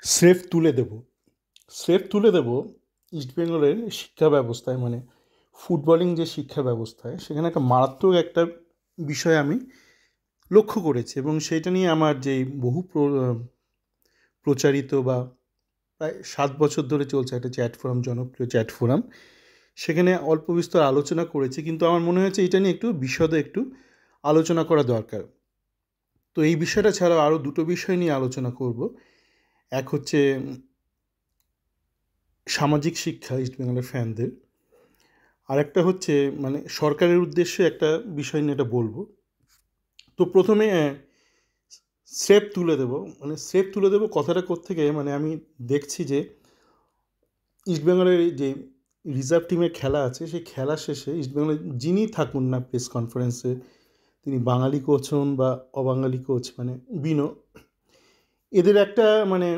স্রেফ তুলে দেব স্রেফ তুলে দেব ইস্টবেঙ্গলের শিক্ষা ব্যবস্থায়, মানে ফুটবলিং যে শিক্ষা ব্যবস্থায়, সেখানে একটা মারাত্মক একটা বিষয় আমি লক্ষ্য করেছি, এবং সেইটা নিয়ে আমার যেই বহু প্রচারিত বা প্রায় 7 বছর ধরে চলছে একটা চ্যাট ফোরাম, জনপ্রিয় চ্যাট ফোরাম, সেখানে অল্প বিস্তর আলোচনা করেছি, কিন্তু আমার মনে হয়েছে এটা নিয়ে একটু বিশদে একটু আলোচনা করা দরকার। তো এই বিষয়টা ছাড়াও আরও দুটো বিষয় নিয়ে আলোচনা করব। এক হচ্ছে সামাজিক শিক্ষা ইস্টবেঙ্গলের ফ্যানদের, আর একটা হচ্ছে মানে সরকারের উদ্দেশ্যে একটা বিষয় নিয়ে এটা বলবো। তো প্রথমে স্রেফ তুলে দেবো, মানে স্রেফ তুলে দেবো কথাটা কোত্থেকে, মানে আমি দেখছি যে ইস্টবেঙ্গলের যে রিজার্ভ টিমের খেলা আছে, সেই খেলা শেষে ইস্টবেঙ্গলের যিনি থাকুন না প্রেস কনফারেন্সে, তিনি বাঙালি কোচ হন বা অবাঙালি কোচ, মানে বিনো, এদের একটা মানে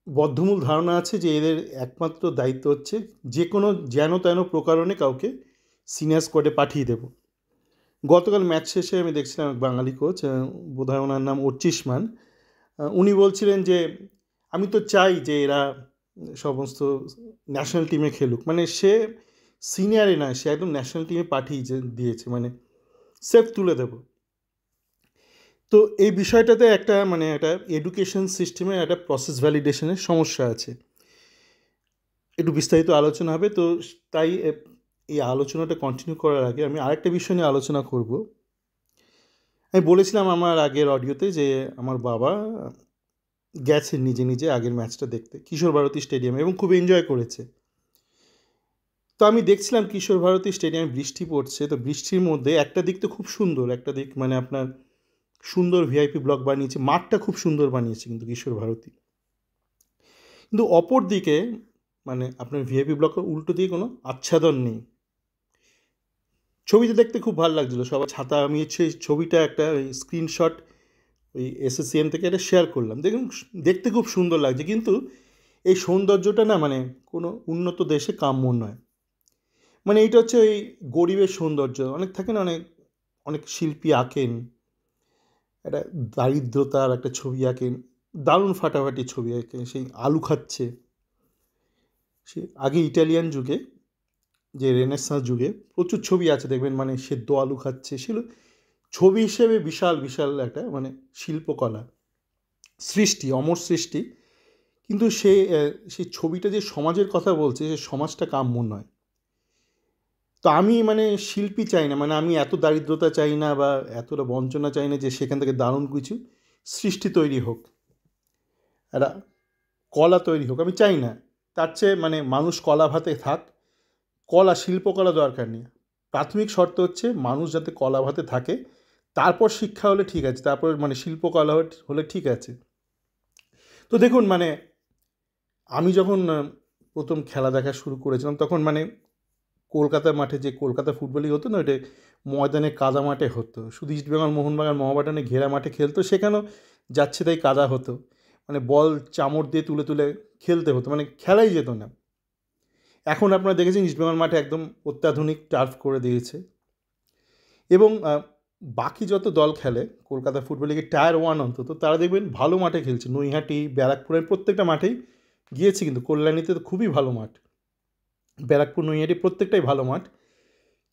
বদ্ধমূল ধারণা আছে যে এদের একমাত্র দায়িত্ব হচ্ছে যে কোনো যেন তেন প্রকারণে কাউকে সিনিয়র স্কোয়াডে পাঠিয়ে দেবো। গতকাল ম্যাচ শেষে আমি দেখছিলাম এক বাঙালি কোচ, বোধহয় ওনার নাম অর্চিষ্মান, উনি বলছিলেন যে আমি তো চাই যে এরা সমস্ত ন্যাশনাল টিমে খেলুক, মানে সে সিনিয়রে নয়, সে একদম ন্যাশনাল টিমে পাঠিয়ে দিয়েছে, মানে সেফ তুলে দেবো। তো এই বিষয়টাতে একটা মানে একটা এডুকেশন সিস্টেমে একটা প্রসেস ভ্যালিডেশনের সমস্যা আছে, একটু বিস্তারিত আলোচনা হবে। তো তাই এই আলোচনাটা কন্টিনিউ করার আগে আমি আরেকটা বিষয় নিয়ে আলোচনা করব। আমি বলেছিলাম আমার আগের অডিওতে যে আমার বাবা গেছে নিজে নিজে আগের ম্যাচটা দেখতে কিশোর ভারতী স্টেডিয়ামে, এবং খুব এনজয় করেছে। তো আমি দেখছিলাম কিশোর ভারতী স্টেডিয়ামে বৃষ্টি পড়ছে, তো বৃষ্টির মধ্যে একটা দিক তো খুব সুন্দর, একটা দিক মানে আপনার সুন্দর ভিআইপি ব্লক বানিয়েছে, মাঠটা খুব সুন্দর বানিয়েছে কিন্তু কিশোর ভারতী, কিন্তু অপর দিকে মানে আপনার ভিআইপি ব্লকের উল্টো দিয়ে কোনো আচ্ছাদন নেই। ছবিতে দেখতে খুব ভালো লাগছিলো, সবার ছাতা, আমি সেই ছবিটা একটা ওই স্ক্রিনশট ওই এসএসসিএম থেকে এটা শেয়ার করলাম, দেখুন দেখতে খুব সুন্দর লাগছে, কিন্তু এই সৌন্দর্যটা না মানে কোনো উন্নত দেশে কাম্য নয়। মানে এইটা হচ্ছে ওই গরিবের সৌন্দর্য, অনেক থাকে না, অনেক অনেক শিল্পী আঁকেন একটা দারিদ্রতার একটা ছবি আঁকেন, দারুণ ফাটাফাটি ছবি আঁকেন, সেই আলু খাচ্ছে, সে আগে ইটালিয়ান যুগে যে রেনেসাঁ যুগে প্রচুর ছবি আছে দেখবেন, মানে সেদ্ধ আলু খাচ্ছে, ছিল ছবি হিসেবে বিশাল বিশাল একটা মানে শিল্পকলা, সৃষ্টি, অমর সৃষ্টি, কিন্তু সেই ছবিটা যে সমাজের কথা বলছে, সে সমাজটা কাম্য নয়। তো আমি মানে শিল্পী চাই না, মানে আমি এত দারিদ্রতা চাই না বা এতটা বঞ্চনা চাই না যে সেখান থেকে দারুণ কিছু সৃষ্টি তৈরি হোক, একটা কলা তৈরি হোক, আমি চাই না। তার চেয়ে মানে মানুষ কলা ভাতে থাক, কলা শিল্পকলা দরকার নেই, প্রাথমিক শর্ত হচ্ছে মানুষ যাতে কলা ভাতে থাকে, তারপর শিক্ষা হলে ঠিক আছে, তারপর মানে শিল্পকলা হলে ঠিক আছে। তো দেখুন মানে আমি যখন প্রথম খেলা দেখা শুরু করেছিলাম, তখন মানে কলকাতার মাঠে যে কলকাতা ফুটবলই হতো না, ওটা ময়দানে কাদা মাঠে হতো, শুধু ইস্টবেঙ্গল মোহনবাগান মহাবাডানে ঘেরা মাঠে খেলতো, সেখানেও যাচ্ছে তাই কাদা হতো, মানে বল চামড় দিয়ে তুলে তুলে খেলতে হতো, মানে খেলাই যেত না। এখন আপনারা দেখেছেন ইস্টবেঙ্গল মাঠে একদম অত্যাধুনিক টার্ফ করে দিয়েছে, এবং বাকি যত দল খেলে কলকাতা ফুটবল লিগে টায়ার ওয়ান অন্তত, তারা দেখবেন ভালো মাঠে খেলছে, নৈহাটি ব্যারাকপুরের প্রত্যেকটা মাঠেই গিয়েছে, কিন্তু কল্যাণীতে তো খুবই ভালো মাঠ, ব্যারাকপুর নৈহাটি প্রত্যেকটাই ভালো মাঠ,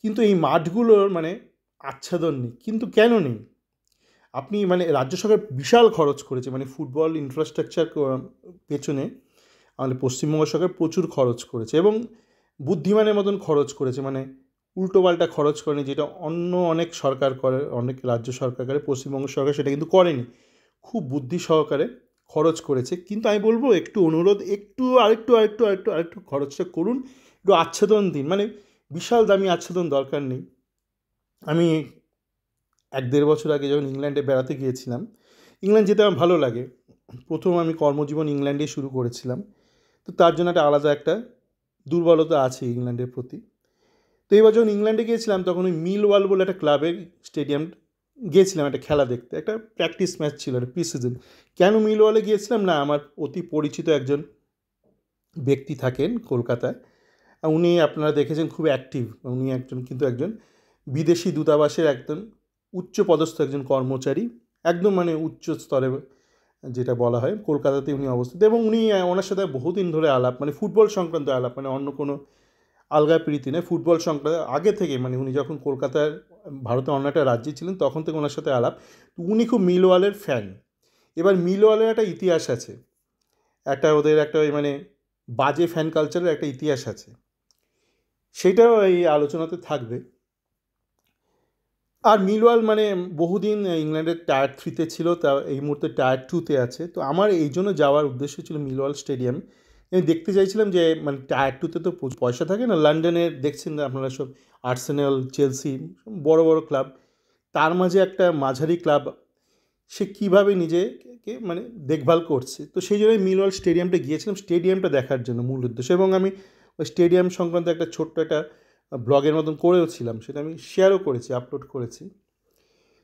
কিন্তু এই মাঠগুলোর মানে আচ্ছাদন নেই। কিন্তু কেন নেই? আপনি মানে রাজ্য সরকার বিশাল খরচ করেছে, মানে ফুটবল ইনফ্রাস্ট্রাকচার পেছনে আমাদের পশ্চিমবঙ্গ সরকার প্রচুর খরচ করেছে, এবং বুদ্ধিমানের মতন খরচ করেছে, মানে উল্টোপাল্টা খরচ করেনি, যেটা অন্য অনেক সরকার করে, অনেক রাজ্য সরকার করে, পশ্চিমবঙ্গ সরকার সেটা কিন্তু করেনি, খুব বুদ্ধি সহকারে খরচ করেছে। কিন্তু আমি বলবো একটু অনুরোধ, একটু আরেকটু আরেকটু আরেকটু আরেকটু খরচটা করুন, একটু আচ্ছাদন দিন, মানে বিশাল দামি আচ্ছাদন দরকার নেই। আমি 1-1.5 বছর আগে যখন ইংল্যান্ডে বেড়াতে গিয়েছিলাম, ইংল্যান্ড যেতে আমার ভালো লাগে, প্রথম আমি কর্মজীবন ইংল্যান্ডে শুরু করেছিলাম, তো তার জন্য একটা আলাদা একটা দুর্বলতা আছে ইংল্যান্ডের প্রতি। তো এবার যখন ইংল্যান্ডে গিয়েছিলাম, তখন ওই মিলওয়াল বলে একটা ক্লাবের স্টেডিয়াম গিয়েছিলাম একটা খেলা দেখতে, একটা প্র্যাকটিস ম্যাচ ছিল, একটা প্রি সিজন। কেন মিলওয়ালে গিয়েছিলাম না, আমার অতি পরিচিত একজন ব্যক্তি থাকেন কলকাতায়, উনি আপনারা দেখেছেন খুব অ্যাক্টিভ, উনি একজন কিন্তু একজন বিদেশি দূতাবাসের একজন উচ্চ পদস্থ একজন কর্মচারী, একদম মানে উচ্চ স্তরে যেটা বলা হয়, কলকাতাতে উনি অবস্থিত, এবং উনি ওনার সাথে বহুদিন ধরে আলাপ, মানে ফুটবল সংক্রান্ত আলাপ, মানে অন্য কোনো আলগা প্রীতি নয়, ফুটবল সংক্রান্ত আগে থেকে, মানে উনি যখন কলকাতার ভারতের অন্য একটা রাজ্যে ছিলেন তখন থেকে ওনার সাথে আলাপ। তো উনি খুব মিলওয়ালের ফ্যান। এবার মিলওয়ালের একটা ইতিহাস আছে, একটা ওদের একটা ওই মানে বাজে ফ্যান কালচারের একটা ইতিহাস আছে, সেটাও এই আলোচনাতে থাকবে। আর মিলওয়াল মানে বহুদিন ইংল্যান্ডের টায়ার 3-তে ছিল, তা এই মুহূর্তে টায়ার 2-তে আছে। তো আমার এই জন্য যাওয়ার উদ্দেশ্য ছিল মিলওয়াল স্টেডিয়াম। আমি দেখতে চাইছিলাম যে মানে টায়ার 2-তে তো পয়সা থাকে না, লন্ডনে দেখছেন না আপনারা সব, আর্সেনাল, চেলসি, বড় বড় ক্লাব, তার মাঝে একটা মাঝারি ক্লাব সে কীভাবে নিজেকে মানে দেখভাল করছে। তো সেই জন্যই মিলওয়াল স্টেডিয়ামটা গিয়েছিলাম, স্টেডিয়ামটা দেখার জন্য মূল উদ্দেশ্য। এবং আমি ওই স্টেডিয়াম সংক্রান্ত একটা ছোট্ট একটা ব্লগের মতন করেও ছিলাম, সেটা আমি শেয়ারও করেছি, আপলোড করেছি।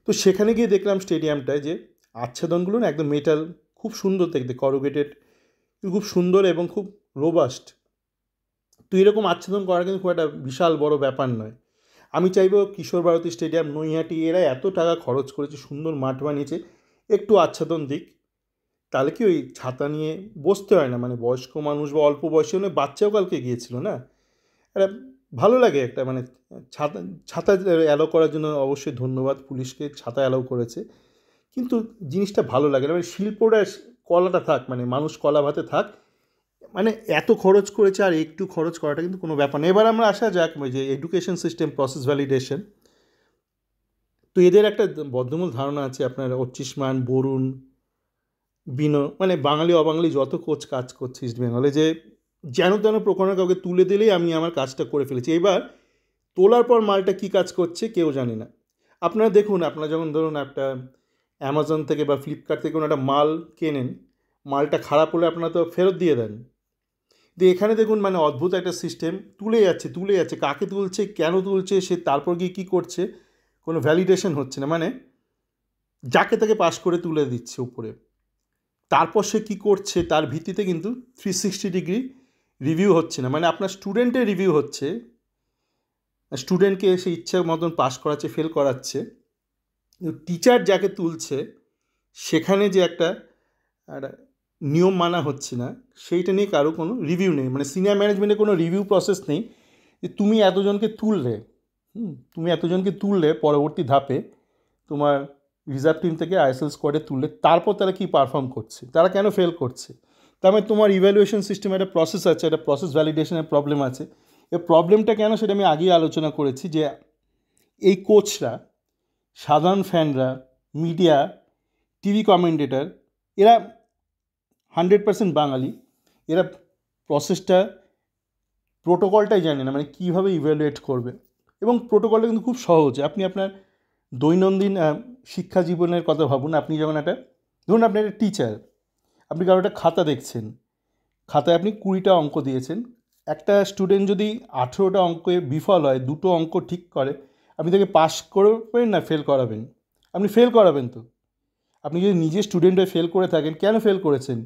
তো সেখানে গিয়ে দেখলাম স্টেডিয়ামটায় যে আচ্ছাদনগুলো না একদম মেটাল, খুব সুন্দর দেখতে, করুগেটেড, খুব সুন্দর এবং খুব রোবাস্ট। তো এরকম আচ্ছাদন করা কিন্তু খুব একটা বিশাল বড় ব্যাপার নয়। আমি চাইবো কিশোর ভারতী স্টেডিয়াম, নৈহাটি, এরা এত টাকা খরচ করেছে, সুন্দর মাঠ বানিয়েছে, একটু আচ্ছাদন দিক। তাহলে কি ওই ছাতা নিয়ে বসতে হয় না, মানে বয়স্ক মানুষ বা অল্প বয়সী হলে, বাচ্চাও কালকে গিয়েছিল না, একটা ভালো লাগে একটা মানে ছাতা, ছাতা অ্যালাউ করার জন্য অবশ্যই ধন্যবাদ পুলিশকে, ছাতা অ্যালাউ করেছে, কিন্তু জিনিসটা ভালো লাগে না। মানে শিল্পটা, কলাটা থাক, মানে মানুষ কলা ভাতে থাক, মানে এত খরচ করেছে আর একটু খরচ করাটা কিন্তু কোনো ব্যাপার না। এবার আমরা আসা যাক যে এডুকেশন সিস্টেম, প্রসেস ভ্যালিডেশন। তো এদের একটা বদ্ধমূল ধারণা আছে, আপনার অর্চিষ্মান, বরুণ, মানে বাঙালি অবাঙালি যত কোচ কাজ করছে ইস্ট বেঙ্গলে, যে যেন তেন প্রকরণে কাউকে তুলে দিলেই আমি আমার কাজটা করে ফেলেছি। এবার তোলার পর মালটা কী কাজ করছে কেউ জানে না। আপনারা দেখুন, আপনারা যখন ধরুন একটা অ্যামাজন থেকে বা ফ্লিপকার্ট থেকে কোনো একটা মাল কেনেন, মালটা খারাপ হলে আপনারা তো ফেরত দিয়ে দেন। দিয়ে এখানে দেখুন মানে অদ্ভুত একটা সিস্টেম, তুলে যাচ্ছে, কাকে তুলছে, কেন তুলছে, সে তারপর গিয়ে কী করছে, কোনো ভ্যালিডেশন হচ্ছে না, মানে যাকে তাকে পাস করে তুলে দিচ্ছে উপরে, তারপর সে কী করছে তার ভিত্তিতে কিন্তু 360 ডিগ্রি রিভিউ হচ্ছে না। মানে আপনার স্টুডেন্টের রিভিউ হচ্ছে, স্টুডেন্টকে সে ইচ্ছা মতন পাস করাচ্ছে, ফেল করাচ্ছে, টিচার যাকে তুলছে সেখানে যে একটা নিয়ম মানা হচ্ছে না, সেইটা নিয়ে কারো কোনো রিভিউ নেই। মানে সিনিয়র ম্যানেজমেন্টে কোনো রিভিউ প্রসেস নেই যে তুমি এতজনকে তুললে পরবর্তী ধাপে তোমার রিজার্ভ টিম থেকে আইএসএল স্কোয়াডে তুললে, তারপর তারা কী পারফর্ম করছে, তারা কেন ফেল করছে, তার মানে তোমার ইভ্যালুয়েশন সিস্টেমে একটা প্রসেস আছে, একটা প্রসেস ভ্যালিডেশনের প্রবলেম আছে। এই প্রবলেমটা কেন সেটা আমি আগেই আলোচনা করেছি, যে এই কোচরা, সাধারণ ফ্যানরা, মিডিয়া, টিভি কমেন্টেটর, এরা 100% বাঙালি, এরা প্রসেসটা, প্রোটোকলটাই জানে না, মানে কীভাবে ইভ্যালুয়েট করবে। এবং প্রোটোকলটা কিন্তু খুব সহজ। আপনি আপনার দৈনন্দিন শিক্ষা জীবনের কথা ভাবুন। আপনি যখন ধরুন আপনি একটা টিচার, আপনি কারো একটা খাতা দেখছেন, খাতায় আপনি 20টা অঙ্ক দিয়েছেন, একটা স্টুডেন্ট যদি 18টা অঙ্কে বিফল হয়, 2টো অঙ্ক ঠিক করে, আপনি তাকে পাস করবেন না ফেল করাবেন? আপনি ফেল করাবেন তো। আপনি যদি নিজে স্টুডেন্ট হয়ে ফেল করে থাকেন, কেন ফেল করেছেন?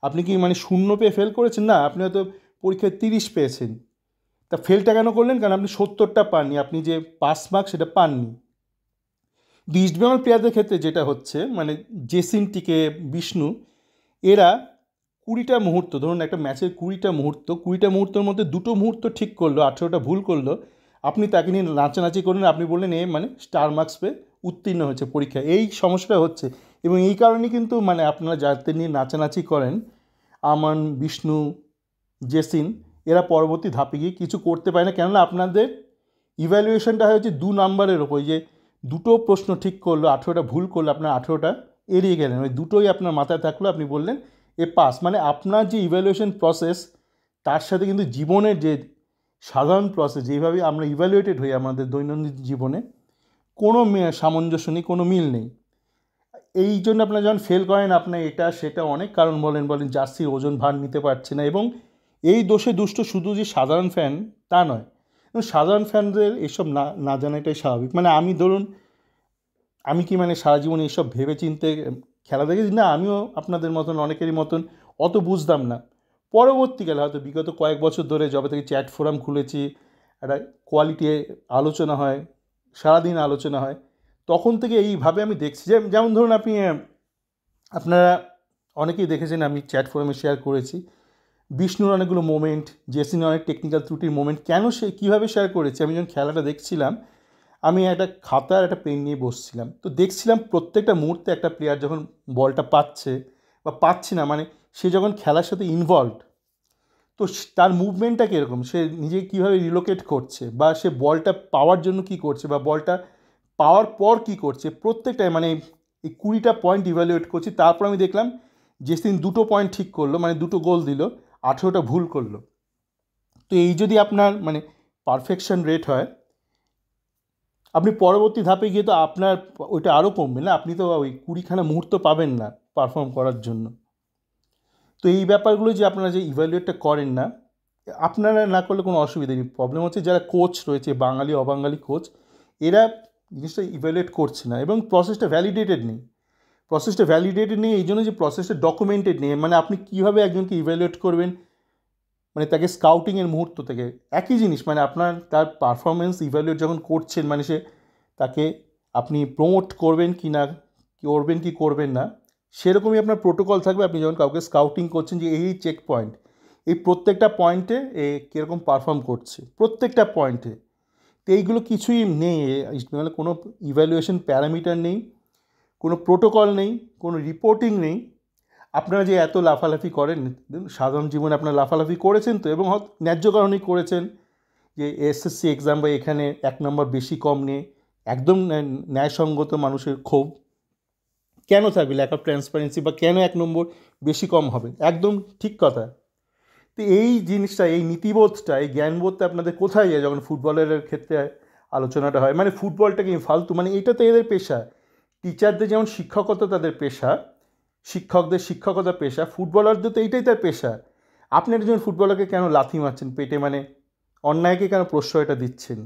আপনি কি মানে 0 পেয়ে ফেল করেছেন? না, আপনি হয়তো পরীক্ষায় 30 পেয়েছেন। তা ফেলটা কেন করলেন? কারণ আপনি 70টা পাননি, আপনি যে পাস মার্ক সেটা পাননি। ইস্ট বেঙ্গল প্লেয়ারদের ক্ষেত্রে যেটা হচ্ছে, মানে জেসিন, টিকে, বিষ্ণু, এরা 20টা মুহূর্ত, ধরুন একটা ম্যাচের 20টা মুহূর্তের মধ্যে 2টো মুহূর্ত ঠিক করলো, 18টা ভুল করলো, আপনি তাকে নিয়ে নাচানাচি করলেন, আপনি বললেন এ মানে স্টার মার্কস পেয়ে উত্তীর্ণ হয়েছে পরীক্ষায়। এই সমস্যাটা হচ্ছে, এবং এই কারণেই কিন্তু মানে আপনারা যাদের নিয়ে নাচানাচি করেন, আমান, বিষ্ণু, জেসিন, এরা পরবর্তী ধাপে গিয়ে কিছু করতে পারে না। কেননা আপনাদের ইভ্যালুয়েশনটা হয়েছে 2 নাম্বারের ওপর, যে 2টো প্রশ্ন ঠিক করলো, 18টা ভুল করলো, আপনার 18টা এড়িয়ে গেলেন, ওই 2টোই আপনার মাথায় থাকলো, আপনি বললেন এ পাস। মানে আপনার যে ইভ্যালুয়েশন প্রসেস, তার সাথে কিন্তু জীবনের যে সাধারণ প্রসেস, যেভাবে আমরা ইভ্যালুয়েটেড হই আমাদের দৈনন্দিন জীবনে, কোনো সামঞ্জস্য নেই, কোনো মিল নেই। এই জন্য আপনারা যখন ফেল করেন, আপনার এটা সেটা অনেক কারণ বলেন জার্সির ওজন ভার নিতে পারছে না, এবং এই দোষে দুষ্ট শুধু যে সাধারণ ফ্যান তা নয়, সাধারণ ফ্যানদের এসব না জানাটাই স্বাভাবিক। মানে আমি কি মানে সারা জীবন এইসব ভেবে চিনতে খেলা দেখেছি? না, আমিও আপনাদের মতন, অনেকেরই মতন অত বুঝতাম না। পরবর্তীকালে হয়তো বিগত কয়েক বছর ধরে যবে থেকে চ্যাট ফোরাম খুলেছি, একটা কোয়ালিটি আলোচনা হয়, সারাদিন আলোচনা হয়, তখন থেকে এইভাবে আমি দেখছি। যেমন ধরুন আপনারা অনেকেই দেখেছেন, আমি চ্যাট ফোরামে শেয়ার করেছি, বিষ্ণুর অনেকগুলো মোমেন্ট, জেসিনের অনেক টেকনিক্যাল ত্রুটির মোমেন্ট কেন সে কীভাবে শেয়ার করেছে। আমি যখন খেলাটা দেখছিলাম, আমি একটা খাতা আর একটা পেন নিয়ে বসছিলাম, তো দেখছিলাম প্রত্যেকটা মুহূর্তে একটা প্লেয়ার যখন বলটা পাচ্ছে বা পাচ্ছে না, মানে সে যখন খেলার সাথে ইনভলভড, তো তার মুভমেন্টটা কীরকম, সে নিজেকে কীভাবে রিলোকেট করছে, বা সে বলটা পাওয়ার জন্য কী করছে, বা বলটা পাওয়ার পর কী করছে, প্রত্যেকটাই মানে এই 20টা পয়েন্ট ইভ্যালুয়েট করছি। তারপর আমি দেখলাম জেসিন 2টো পয়েন্ট ঠিক করলো, মানে 2টো গোল দিল, 18টা ভুল করলো। তো এই যদি আপনার মানে পারফেকশন রেট হয়, আপনি পরবর্তী ধাপে গিয়ে তো আপনার ওইটা আরও কমবে না, আপনি তো ওই 20খানা মুহূর্ত পাবেন না পারফর্ম করার জন্য। তো এই ব্যাপারগুলো যে আপনারা যে ইভ্যালুয়েটটা করেন না, আপনারা না করলে কোনো অসুবিধা নেই। প্রবলেম হচ্ছে যারা কোচ রয়েছে, বাঙালি অবাঙালি কোচ, এরা জিনিসটা ইভ্যালুয়েট করছে না এবং প্রসেসটা ভ্যালিডেটেড নেই। প্রসেসটা ভ্যালিডেটেড নেই এই জন্য যে প্রসেসটা ডকুমেন্টেড নেই, মানে আপনি কীভাবে একজনকে ইভ্যালুয়েট করবেন, মানে তাকে স্কাউটিংয়ের মুহূর্ত থেকে একই জিনিস, মানে আপনার তার পারফরমেন্স ইভ্যালুয়েট যখন করছেন, মানে সে তাকে আপনি প্রমোট করবেন কি না, করবেন কি করবেন না, সেরকমই আপনার প্রোটোকল থাকবে। আপনি যখন কাউকে স্কাউটিং করছেন যে এই চেক পয়েন্ট, এই প্রত্যেকটা পয়েন্টে এ কীরকম পারফর্ম করছে, প্রত্যেকটা পয়েন্টে। তো এইগুলো কিছুই নেই ইস্টবেঙ্গলে, কোনো ইভ্যালুয়েশন প্যারামিটার নেই, কোনো প্রোটোকল নেই, কোনো রিপোর্টিং নেই। আপনারা যে এত লাফালাফি করেন সাধারণ জীবনে, আপনারা লাফালাফি করেছেন তো, এবং ন্যায্য কারণেই করেছেন, যে এসএসসি এক্সাম বা এখানে 1 নম্বর বেশি কম নিয়ে একদম ন্যায়সঙ্গত মানুষের ক্ষোভ কেন থাকবে, ল্যাক অফ ট্রান্সপারেন্সি, বা কেন 1 নম্বর বেশি কম হবে, একদম ঠিক কথা। তো এই জিনিসটা, এই নীতিবোধটা, এই জ্ঞানবোধটা আপনাদের কোথায় যায় যখন ফুটবলের ক্ষেত্রে আলোচনাটা হয়। মানে ফুটবলটাকে ফালতু, মানে এটা তো এদের পেশা। টিচারদের যেমন শিক্ষকতা তাদের পেশা, শিক্ষকদের শিক্ষকতা পেশা, ফুটবলারদের তো এইটাই তার পেশা। আপনি একজন ফুটবলারকে কেন লাথি মারছেন পেটে, মানে অন্যায়কে কেন প্রশ্রয়টা দিচ্ছেন,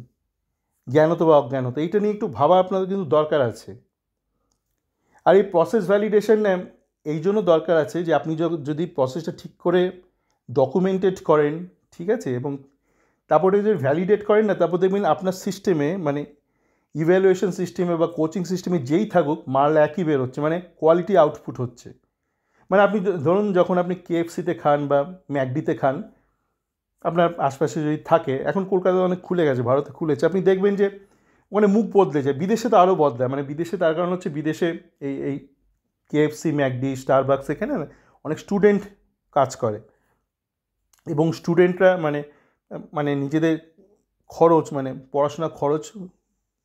জ্ঞানত বা অজ্ঞানত, এইটা নিয়ে একটু ভাবা আপনাদের কিন্তু দরকার আছে। আর এই প্রসেস ভ্যালিডেশন এই জন্য দরকার আছে যে আপনি যদি প্রসেসটা ঠিক করে ডকুমেন্টেড করেন, ঠিক আছে, এবং তারপরে যদি ভ্যালিডেট করেন না, তারপর দেখবেন আপনার সিস্টেমে, মানে ইভ্যালুয়েশন সিস্টেমে বা কোচিং সিস্টেমে যেই থাকুক, মাল একই বেরোচ্ছে, মানে কোয়ালিটি আউটপুট হচ্ছে। মানে আপনি ধরুন যখন আপনি কেএফসিতে খান বা ম্যাকডিতে খান, আপনার আশপাশে যদি থাকে, এখন কলকাতায় অনেক খুলে গেছে, ভারতে খুলেছে, আপনি দেখবেন যে মানে মুখ বদলে যায়। বিদেশে তো আরও বদলায়, মানে বিদেশে তার কারণ হচ্ছে বিদেশে এই কেএফসি, ম্যাকডি, স্টারবাকস, এখানে অনেক স্টুডেন্ট কাজ করে, এবং স্টুডেন্টরা মানে মানে নিজেদের খরচ, মানে পড়াশোনার খরচ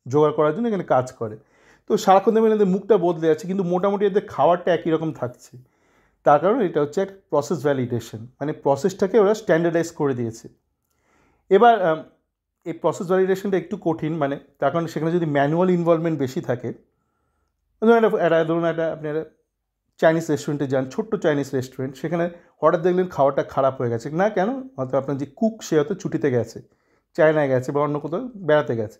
জোগাড় করার জন্য এখানে কাজ করে। তো সারাক্ষণ দেখবেন এদের মুখটা বদলে যাচ্ছে, কিন্তু মোটামুটি এদের খাবারটা একই রকম থাকছে। তার কারণ এটা হচ্ছে এক প্রসেস ভ্যালিডেশন, মানে প্রসেসটাকে ওরা স্ট্যান্ডার্ডাইজ করে দিয়েছে। এবার এই প্রসেস ভ্যালিডেশনটা একটু কঠিন, মানে তার কারণ সেখানে যদি ম্যানুয়াল ইনভলভমেন্ট বেশি থাকে, ধরুন একটা আপনি একটা চাইনিজ রেস্টুরেন্টে যান, ছোট্ট চাইনিজ রেস্টুরেন্ট, সেখানে হঠাৎ দেখলেন খাবারটা খারাপ হয়ে গেছে, না কেন, হয়তো আপনার যে কুক সে হয়তো ছুটিতে গেছে, চায়নায় গেছে বা অন্য কোথাও বেড়াতে গেছে।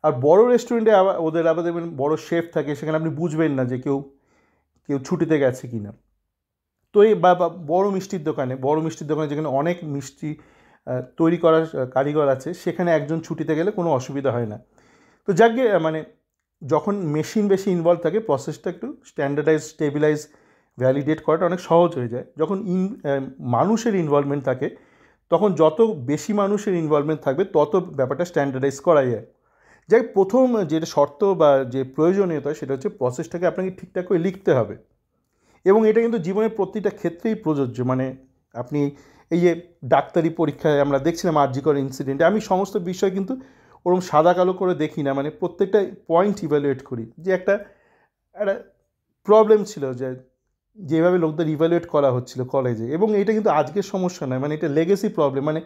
আর বড় রেস্টুরেন্টে ওদের আবার দেখবেন বড় শেফ থাকে, সেখানে আপনি বুঝবেন না যে কেউ ছুটিতে গেছে কি না। তো এই বা বড় মিষ্টির দোকানে যেখানে অনেক মিষ্টি তৈরি করার কারিগর আছে, সেখানে একজন ছুটিতে গেলে কোনো অসুবিধা হয় না। তো যাকে মানে যখন মেশিন বেশি ইনভলভ থাকে, প্রসেসটা একটু স্ট্যান্ডার্ডাইজ, স্টেবিলাইজ, ভ্যালিডেট করাটা অনেক সহজ হয়ে যায়। যখন মানুষের ইনভলভমেন্ট থাকে, তখন যত বেশি মানুষের ইনভলভমেন্ট থাকবে, তত ব্যাপারটা স্ট্যান্ডার্ডাইজ করা যায়। যাই প্রথম যেটা শর্ত বা যে প্রয়োজনীয়তা, সেটা হচ্ছে প্রসেসটাকে আপনাকে ঠিকঠাক করে লিখতে হবে, এবং এটা কিন্তু জীবনের প্রতিটা ক্ষেত্রেই প্রযোজ্য। মানে আপনি এই যে ডাক্তারি পরীক্ষায় আমরা দেখছিলাম আরজিকর ইনসিডেন্টে, আমি সমস্ত বিষয় কিন্তু ওরকম সাদা কালো করে দেখি না, মানে প্রত্যেকটা পয়েন্ট ইভ্যালুয়েট করি। যে একটা প্রবলেম ছিল যে যেভাবে লোকদের ইভ্যালুয়েট করা হচ্ছিল কলেজে, এবং এটা কিন্তু আজকের সমস্যা নয়, মানে এটা লেগেসি প্রবলেম, মানে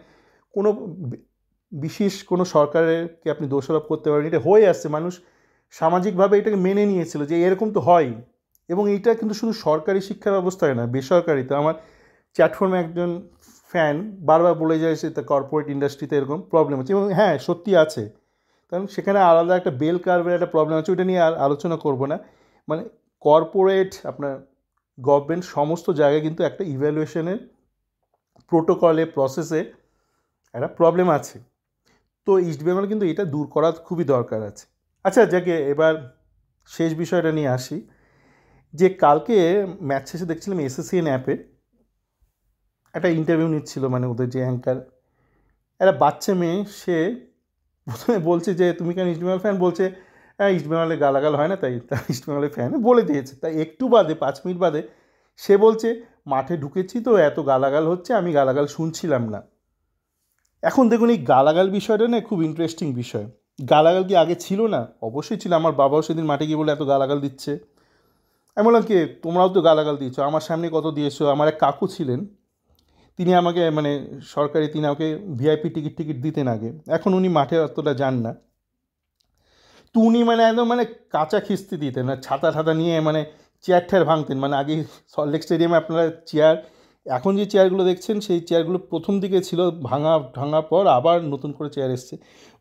কোনো বিশেষ কোনো সরকারকে আপনি দোষারোপ করতে পারেন, এটা হয়ে আসছে, মানুষ সামাজিকভাবে এটাকে মেনে নিয়েছিল যে এরকম তো হয়। এবং এইটা কিন্তু শুধু সরকারি শিক্ষা ব্যবস্থায় না, বেসরকারিতে, আমার চ্যাটফর্মে একজন ফ্যান বারবার বলে যায় সে কর্পোরেট ইন্ডাস্ট্রিতে এরকম প্রবলেম হচ্ছে, এবং হ্যাঁ সত্যি আছে, কারণ সেখানে আলাদা একটা বেল কার্ভের একটা প্রবলেম আছে, ওইটা নিয়ে আর আলোচনা করব না। মানে কর্পোরেট, আপনার গভর্নমেন্ট, সমস্ত জায়গায় কিন্তু একটা ইভ্যালুয়েশনের প্রোটোকলে, প্রসেসে একটা প্রবলেম আছে। তো ইস্টবেঙ্গল কিন্তু এটা দূর করা খুবই দরকার আছে। আচ্ছা, যাকে এবার শেষ বিষয়টা নিয়ে আসি, যে কালকে ম্যাচ শেষে দেখছিলাম এসএসসিএন অ্যাপে একটা ইন্টারভিউ নিচ্ছিল, মানে ওদের যে অ্যাঙ্কার, একটা বাচ্চা মেয়ে, সে প্রথমে বলছে যে তুমি কেন ইস্টবেঙ্গল ফ্যান, বলছে হ্যাঁ ইস্টবেঙ্গলে গালাগাল হয় না তাই ইস্টবেঙ্গলের ফ্যান বলে দিয়েছে। তাই একটু বাদে 5 মিনিট বাদে সে বলছে মাঠে ঢুকেছি তো এত গালাগাল হচ্ছে, আমি গালাগাল শুনছিলাম না। এখন দেখুন এই গালাগাল বিষয়টা না খুব ইন্টারেস্টিং বিষয়। গালাগাল কি আগে ছিল না? অবশ্যই ছিল। আমার বাবাও সেদিন মাঠে গিয়ে বলে এত গালাগাল দিচ্ছে। আমি বললাম কি তোমরাও তো গালাগাল দিয়েছো, আমার সামনে কত দিয়েছো। আমার এক কাকু ছিলেন, তিনি আমাকে মানে সরকারি, তিনি আমাকে ভিআইপি টিকিট দিতেন আগে, এখন উনি মাঠে অতটা যান না। তো উনি মানে একদম মানে কাঁচা খিস্তি দিতেন, আর ছাতা ছাতা নিয়ে মানে চেয়ার ঠেয়ার ভাঙতেন। মানে আগে সল্টলেক স্টেডিয়ামে আপনারা চেয়ার, এখন যে চেয়ারগুলো দেখছেন সেই চেয়ারগুলো প্রথম দিকে ছিল ভাঙার পর আবার নতুন করে চেয়ার এসছে।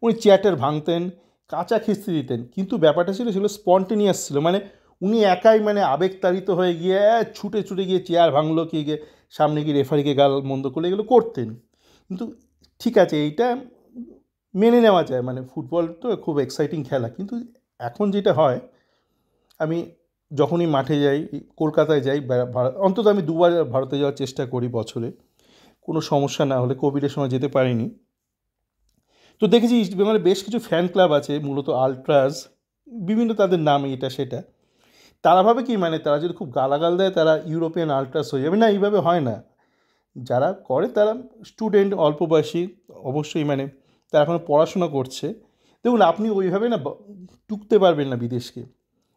উনি চেয়ারটার ভাঙতেন, কাঁচা খিস্তি দিতেন, কিন্তু ব্যাপারটা ছিল স্পন্টেনিয়াস ছিল। মানে উনি একাই মানে আবেগতাড়িত হয়ে গিয়ে ছুটে ছুটে গিয়ে চেয়ার ভাঙলো, কি গিয়ে সামনে গিয়ে রেফারিকে গাল মন্দ করলে, এগুলো করতেন। কিন্তু ঠিক আছে, এইটা মেনে নেওয়া যায়, মানে ফুটবল তো খুব এক্সাইটিং খেলা। কিন্তু এখন যেটা হয়, আমি যখনই মাঠে যাই, কলকাতায় যাই, অন্তত আমি 2বার ভারতে যাওয়ার চেষ্টা করি বছরে, কোনো সমস্যা না হলে, কোভিডের সময় যেতে পারিনি। তো দেখেছি ইস্টবেঙ্গলে বেশ কিছু ফ্যান ক্লাব আছে, মূলত আলট্রাস, বিভিন্ন তাদের নাম এটা সেটা। তারা ভাবে কি মানে তারা যদি খুব গালাগাল দেয় তারা ইউরোপিয়ান আলট্রাস হয়ে যাবে। না, এইভাবে হয় না। যারা করে তারা স্টুডেন্ট, অল্প বয়সী, অবশ্যই মানে তারা এখনও পড়াশোনা করছে। দেখুন আপনি ওইভাবে না টুকতে পারবেন না বিদেশকে।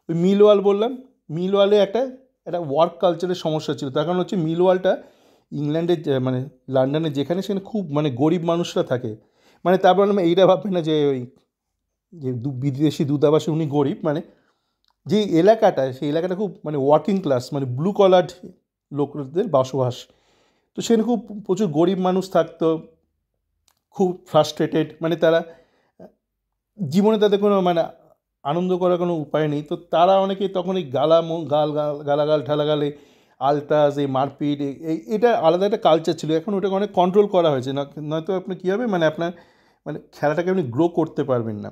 ওই মিলওয়াল বললাম, মিলওয়ালে একটা একটা ওয়ার্ক কালচারের সমস্যা ছিল। তার কারণ হচ্ছে মিলওয়ালটা ইংল্যান্ডের মানে লন্ডনে যেখানে, সেখানে খুব মানে গরিব মানুষরা থাকে। মানে তারপর আমি এইটা ভাববেন না যে ওই যে বিদেশি দূতাবাসে উনি গরিব, মানে যে এলাকাটা, সেই এলাকাটা খুব মানে ওয়ার্কিং ক্লাস, মানে ব্লু কলার্ড লোকদের বসবাস। তো সেখানে খুব প্রচুর গরিব মানুষ থাকতো, খুব ফ্রাস্ট্রেটেড, মানে তারা জীবনে তাদের কোনো মানে আনন্দ করার কোনো উপায় নেই। তো তারা অনেকেই তখন এই গালাগাল ঠালাগালে, আলট্রাস, এই মারপিট, এটা আলাদা একটা কালচার ছিল। এখন ওটাকে অনেক কন্ট্রোল করা হয়েছে, না নয়তো আপনার কী হবে, মানে আপনার মানে খেলাটাকে আপনি গ্রো করতে পারবেন না।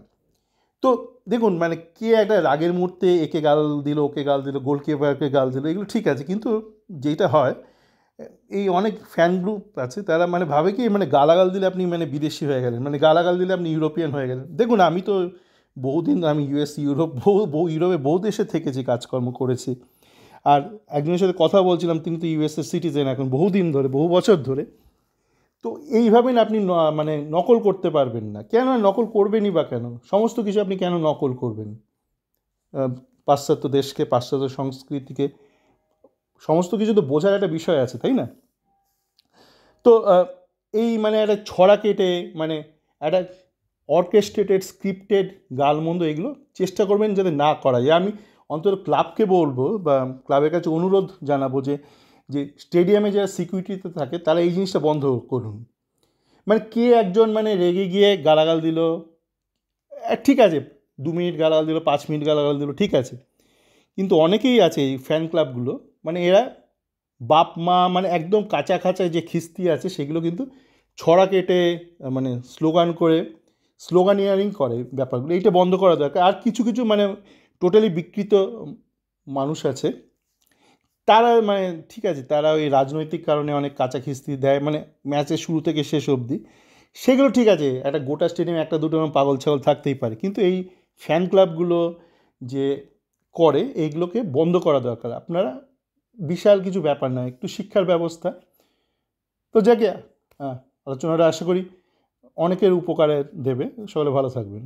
তো দেখুন মানে কে একটা রাগের মুহূর্তে একে গাল দিল, ওকে গাল দিল, গোলকিপারকে গাল দিল, এগুলো ঠিক আছে। কিন্তু যেটা হয়, এই অনেক ফ্যান গ্রুপ আছে, তারা মানে ভাবে কি মানে গালাগাল দিলে আপনি মানে বিদেশি হয়ে গেলেন, মানে গালাগাল দিলে আপনি ইউরোপিয়ান হয়ে গেলেন। দেখুন আমি তো বহুদিন, আমি ইউএস, ইউরোপ, বহু ইউরোপে বহু দেশে থেকেছি, কাজকর্ম করেছি। আর একজনের সাথে কথা বলছিলাম, তিনি তো ইউএসএর সিটিজেন এখন, বহুদিন ধরে, বহু বছর ধরে। তো এইভাবে না আপনি মানে নকল করতে পারবেন না। কেন নকল করবেনই বা কেন? সমস্ত কিছু আপনি কেন নকল করবেন? পাশ্চাত্য দেশকে, পাশ্চাত্য সংস্কৃতিকে, সমস্ত কিছু তো বোঝার একটা বিষয় আছে, তাই না? তো এই মানে একটা ছড়া কেটে, মানে একটা অর্কেস্ট্রেটেড, স্ক্রিপ্টেড গালমন্দ, এগুলো চেষ্টা করবেন যাতে না করা যায়। আমি অন্তত ক্লাবকে বলবো বা ক্লাবের কাছে অনুরোধ জানাবো যে যে স্টেডিয়ামে যারা সিকিউরিটিতে থাকে তারা এই জিনিসটা বন্ধ করুন। মানে কে একজন মানে রেগে গিয়ে গালাগাল দিল, ঠিক আছে, 2 মিনিট গালাগাল দিল, 5 মিনিট গালাগাল দিল, ঠিক আছে। কিন্তু অনেকেই আছে এই ফ্যান ক্লাবগুলো, মানে এরা বাপ মা মানে একদম কাঁচা কাঁচা যে খিস্তি আছে সেগুলো কিন্তু ছড়া কেটে মানে স্লোগান করে, স্লোগানিয়ারিং করে ব্যাপারগুলো। এইটা বন্ধ করা দরকার। আর কিছু কিছু মানে টোটালি বিকৃত মানুষ আছে, তারা মানে ঠিক আছে, তারা ওই রাজনৈতিক কারণে অনেক কাঁচা খিস্তি দেয়, মানে ম্যাচের শুরু থেকে শেষ অবধি। সেগুলো ঠিক আছে, একটা গোটা স্টেডিয়ামে একটা দুটো পাগল ছাগল থাকতেই পারে, কিন্তু এই ফ্যান ক্লাবগুলো যে করে এইগুলোকে বন্ধ করা দরকার। আপনারা বিশাল কিছু ব্যাপার না, একটু শিক্ষার ব্যবস্থা। তো যাকে আলোচনাটা আশা করি অনেকের উপকারে দেবে। সকলে ভালো থাকবেন।